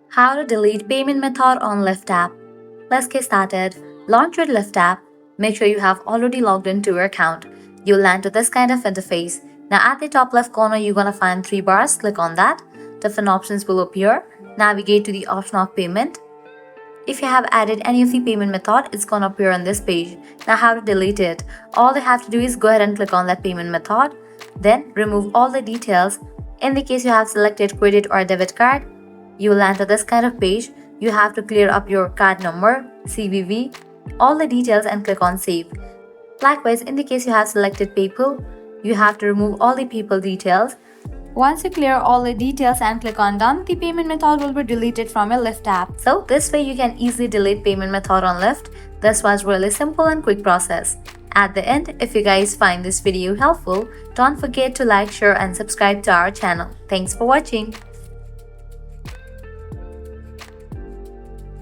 How to delete payment method on Lyft app. Let's get started. Launch your Lyft app. Make sure you have already logged into your account. You'll land to this kind of interface. Now at the top left corner, you're gonna find 3 bars. Click on that. Different options will appear. Navigate to the option of payment. If you have added any of the payment method, it's gonna appear on this page. Now how to delete it? All you have to do is go ahead and click on that payment method. Then remove all the details. In the case you have selected credit or debit card, you will land to this kind of page. You have to clear up your card number, CVV, all the details and click on save. Likewise, in the case you have selected PayPal, you have to remove all the PayPal details. Once you clear all the details and click on done, the payment method will be deleted from your Lyft app. So this way you can easily delete payment method on Lyft. This was really simple and quick process. At the end, if you guys find this video helpful, don't forget to like, share and subscribe to our channel. Thanks for watching.